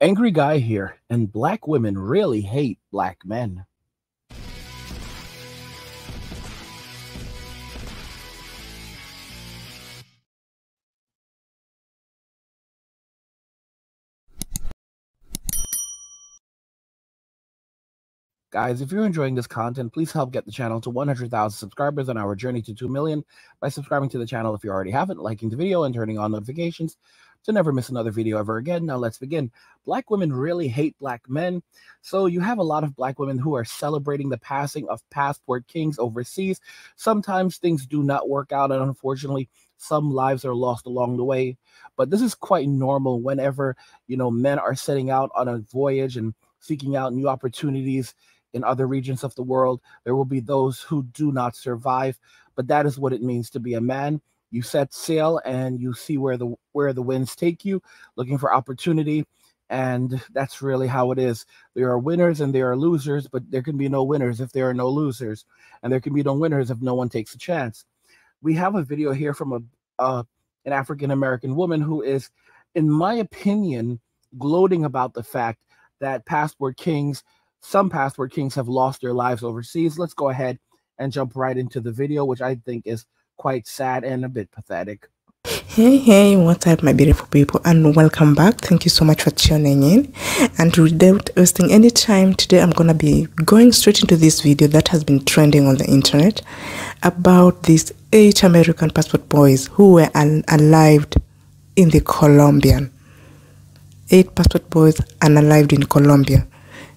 Angry guy here, and black women really hate black men. Guys, if you're enjoying this content, please help get the channel to 100,000 subscribers on our journey to 2 million by subscribing to the channel if you already haven't, liking the video, and turning on notifications to never miss another video ever again. Now let's begin. Black women really hate black men. So you have a lot of black women who are celebrating the passing of passport kings overseas. Sometimes things do not work out, and unfortunately, some lives are lost along the way. But this is quite normal whenever, men are setting out on a voyage and seeking out new opportunities in other regions of the world. There will be those who do not survive, but that is what it means to be a man. You set sail and you see where the winds take you, looking for opportunity, and that's really how it is. There are winners and there are losers, but there can be no winners if there are no losers, and there can be no winners if no one takes a chance. We have a video here from an African-American woman who is, in my opinion, gloating about the fact that some passport kings have lost their lives overseas. Let's go ahead and jump right into the video, which I think is quite sad and a bit pathetic. Hey, what's up, my beautiful people, and welcome back. Thank you so much for tuning in. And without wasting any time, today I'm gonna be going straight into this video that has been trending on the internet about these 8 American passport boys who were unalived in the Colombian. 8 passport boys unalived in Colombia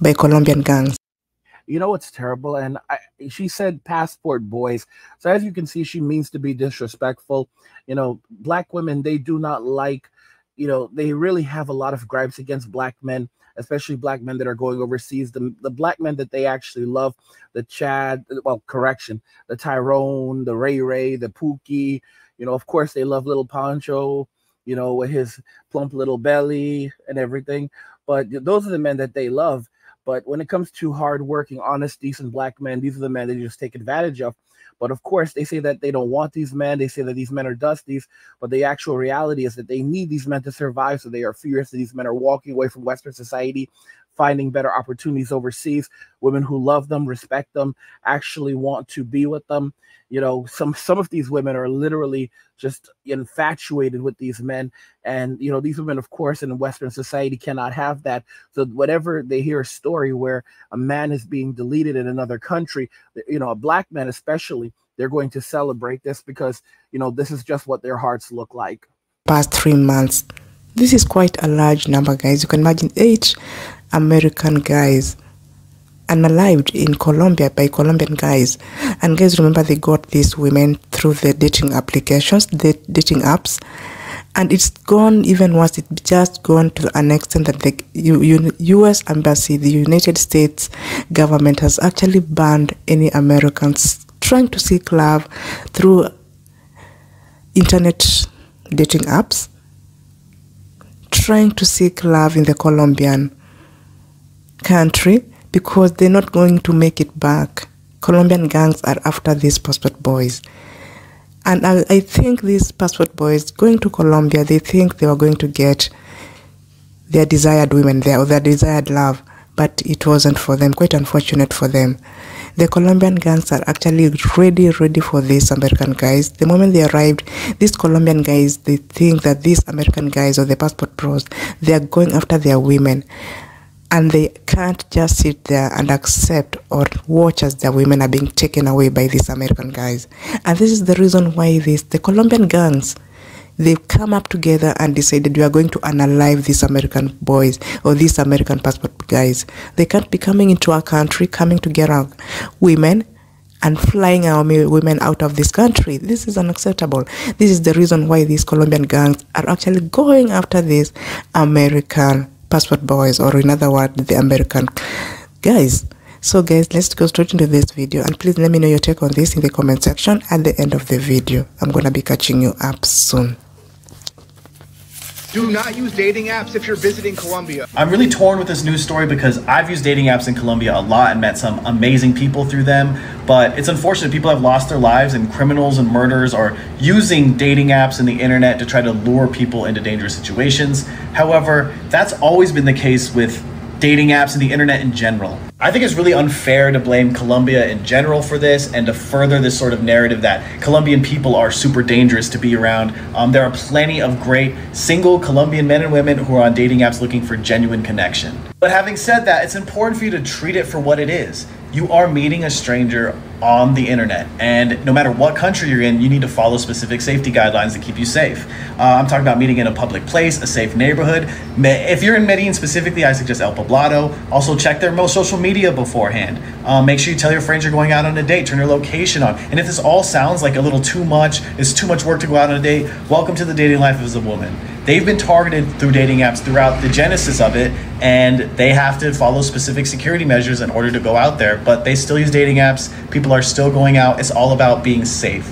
by Colombian gangs. You know what's terrible? And she said passport boys. So as you can see, she means to be disrespectful. Black women, they do not like, they really have a lot of gripes against black men, especially black men that are going overseas. The black men that they actually love, the Tyrone, the Ray, the Pookie, of course they love little Pancho, with his plump little belly and everything. But those are the men that they love. But when it comes to hardworking, honest, decent black men, these are the men they just take advantage of. But of course, they say that they don't want these men. They say that these men are dusties. But the actual reality is that they need these men to survive. So they are furious that these men are walking away from Western society, finding better opportunities overseas. Women who love them, respect them, actually want to be with them. Some of these women are literally just infatuated with these men. And, these women, of course, in Western society cannot have that. So whenever they hear a story where a man is being deleted in another country, a black man especially, they're going to celebrate this because, this is just what their hearts look like. Past 3 months. This is quite a large number, guys. You can imagine 8 American guys unalived in Colombia by Colombian guys. And guys, remember, they got these women through the dating applications, the dating apps. And it's gone even worse. It's just gone to an extent that the U.S. Embassy, the United States government, has actually banned any Americans trying to seek love through internet dating apps, trying to seek love in the Colombian country, because they're not going to make it back. Colombian gangs are after these passport boys. And I think these passport boys going to Colombia, they think they were going to get their desired women there, or their desired love, but it wasn't for them. Quite unfortunate for them. The Colombian gangs are actually ready for these American guys. The moment they arrived, these Colombian guys, they think that these American guys, or the passport bros, they are going after their women. And they can't just sit there and accept or watch as their women are being taken away by these American guys. And this is the reason why the Colombian gangs, they've come up together and decided we are going to unalive these American boys, or these American passport guys. They can't be coming into our country, coming to get our women and flying our women out of this country. This is unacceptable. This is the reason why these Colombian gangs are actually going after these American passport boys, or in other words, the American guys. So guys, let's go straight into this video, and please let me know your take on this in the comment section at the end of the video. I'm gonna be catching you up soon. Do not use dating apps if you're visiting Colombia. I'm really torn with this news story because I've used dating apps in Colombia a lot and met some amazing people through them, but it's unfortunate people have lost their lives and criminals and murderers are using dating apps and the internet to try to lure people into dangerous situations. However, that's always been the case with dating apps and the internet in general. I think it's really unfair to blame Colombia in general for this and to further this sort of narrative that Colombian people are super dangerous to be around. There are plenty of great single Colombian men and women who are on dating apps looking for genuine connection. But having said that, it's important for you to treat it for what it is. You are meeting a stranger on the internet, and no matter what country you're in, you need to follow specific safety guidelines to keep you safe. I'm talking about meeting in a public place, a safe neighborhood. If you're in Medellin specifically, I suggest El Poblado. Also check their most social media beforehand. Make sure you tell your friends you're going out on a date, turn your location on. And if this all sounds like a little too much, it's too much work to go out on a date, welcome to the dating life as a woman. They've been targeted through dating apps throughout the genesis of it, and they have to follow specific security measures in order to go out there, but they still use dating apps. People are still going out. It's all about being safe.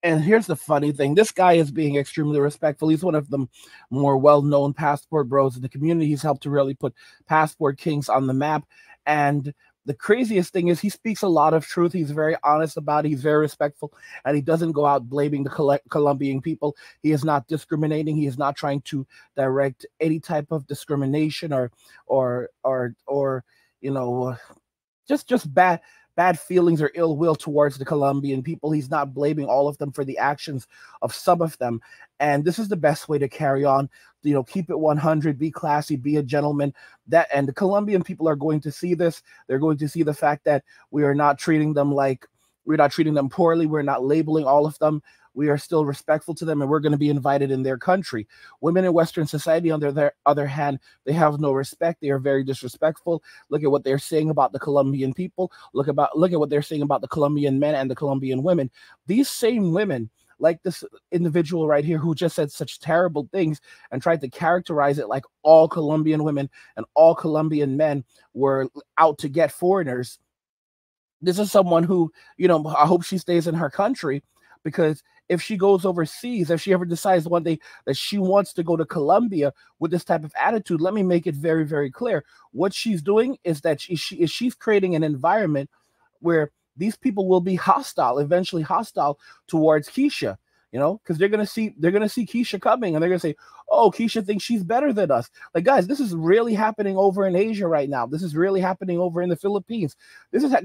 And here's the funny thing. This guy is being extremely respectful. He's one of the more well-known passport bros in the community. He's helped to really put passport kings on the map. And the craziest thing is he speaks a lot of truth. He's very honest about it. He's very respectful, and he doesn't go out blaming the Colombian people. He is not discriminating. He is not trying to direct any type of discrimination or you know, just bad feelings or ill will towards the Colombian people. He's not blaming all of them for the actions of some of them. And this is the best way to carry on. You know, keep it 100, be classy, be a gentleman. And the Colombian people are going to see this. They're going to see the fact that we're not treating them poorly. We're not labeling all of them. We are still respectful to them, and we're going to be invited in their country. Women in Western society, on their other hand, they have no respect. They are very disrespectful. Look at what they're saying about the Colombian people. Look at what they're saying about the Colombian men and the Colombian women. These same women, like this individual right here who just said such terrible things and tried to characterize it like all Colombian women and all Colombian men were out to get foreigners. This is someone who, you know, I hope she stays in her country, because if she goes overseas, if she ever decides one day that she wants to go to Colombia with this type of attitude, let me make it very, very clear. What she's doing is that she's creating an environment where these people will be hostile, eventually hostile towards Keisha, you know, because they're gonna see Keisha coming, and they're gonna say, "Oh, Keisha thinks she's better than us." Like, guys, this is really happening over in Asia right now. This is really happening over in the Philippines.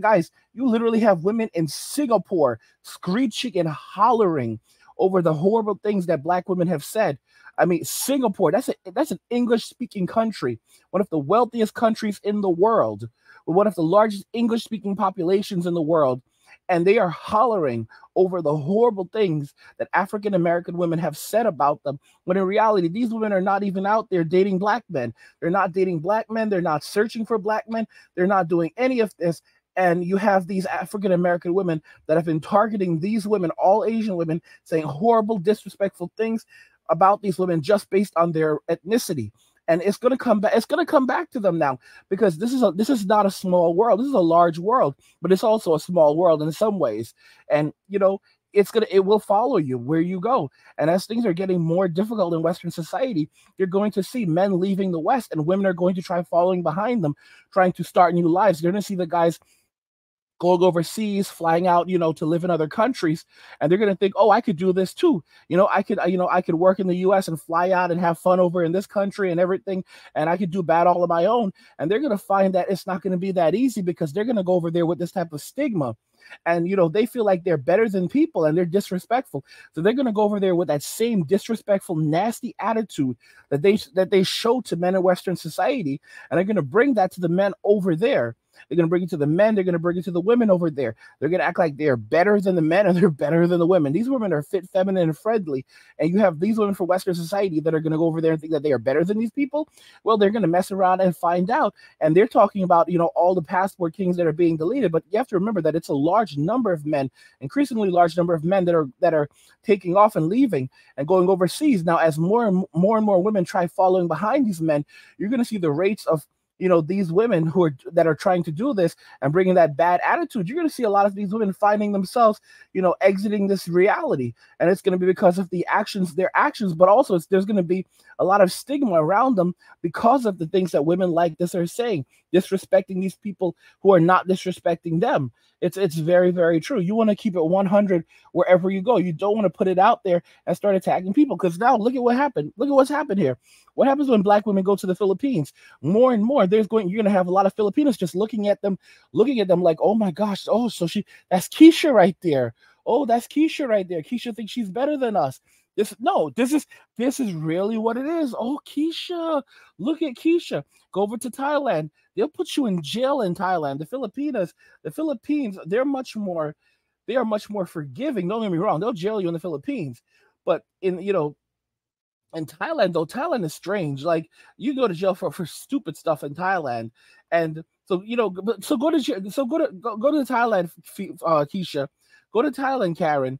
Guys, you literally have women in Singapore screeching and hollering over the horrible things that Black women have said. I mean, Singapore, that's an English-speaking country, one of the wealthiest countries in the world, with one of the largest English-speaking populations in the world, and they are hollering over the horrible things that African-American women have said about them, when in reality, these women are not even out there dating Black men. They're not dating Black men. They're not searching for Black men. They're not doing any of this. And you have these African-American women that have been targeting these women, all Asian women, saying horrible, disrespectful things about these women just based on their ethnicity. And it's going to come back. It's going to come back to them now, because this is not a small world. This is a large world, but it's also a small world in some ways. And, you know, it will follow you where you go. And as things are getting more difficult in Western society, you're going to see men leaving the West, and women are going to try following behind them, trying to start new lives. You're going to see the guys going overseas, flying out, you know, to live in other countries, and they're going to think, "Oh, I could do this too. You know, I could work in the US and fly out and have fun over in this country and everything, and I could do bad all on my own." And they're going to find that it's not going to be that easy, because they're going to go over there with this type of stigma. And, you know, they feel like they're better than people, and they're disrespectful. So they're going to go over there with that same disrespectful, nasty attitude that they show to men in Western society, and they're going to bring that to the men over there. They're going to bring it to the men. They're going to bring it to the women over there. They're going to act like they're better than the men, and they're better than the women. These women are fit, feminine, and friendly. And you have these women from Western society that are going to go over there and think that they are better than these people. Well, they're going to mess around and find out. And they're talking about, you know, all the passport kings that are being deleted. But you have to remember that it's a large number of men, increasingly large number of men that are taking off and leaving and going overseas. Now, as more and more women try following behind these men, you're going to see the rates of, these women that are trying to do this and bringing that bad attitude, you're going to see a lot of these women finding themselves, exiting this reality. And it's going to be because of their actions, but also there's going to be a lot of stigma around them because of the things that women like this are saying, disrespecting these people who are not disrespecting them. It's very, very true. You want to keep it 100 wherever you go. You don't want to put it out there and start attacking people, because now look at what happened. Look at what's happened here. What happens when Black women go to the Philippines? More and more, you're going to have a lot of Filipinos just looking at them like, oh my gosh, oh, so that's Keisha right there. Oh, that's Keisha right there. Keisha thinks she's better than us. This is really what it is. Oh, Keisha, look at Keisha. Go over to Thailand. They'll put you in jail in Thailand. The Philippines, they are much more forgiving. Don't get me wrong. They'll jail you in the Philippines. But in Thailand, though, Thailand is strange. Like, you go to jail for stupid stuff in Thailand. And so, go to Thailand, Keisha. Go to Thailand, Karen.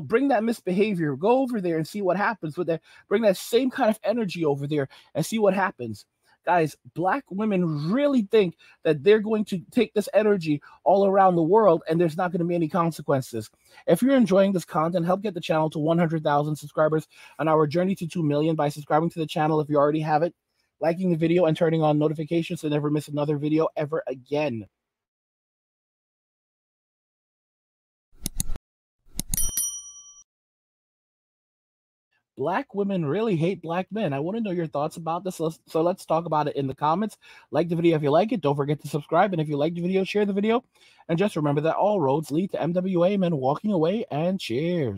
Bring that misbehavior. Go over there and see what happens with that. Bring that same kind of energy over there and see what happens. Guys, Black women really think that they're going to take this energy all around the world and there's not going to be any consequences. If you're enjoying this content, help get the channel to 100,000 subscribers on our journey to 2 million by subscribing to the channel if you already have it, liking the video, and turning on notifications to never miss another video ever again. Black women really hate Black men. I want to know your thoughts about this. So let's talk about it in the comments. Like the video if you like it. Don't forget to subscribe. And if you like the video, share the video. And just remember that all roads lead to MWA men walking away. And cheers.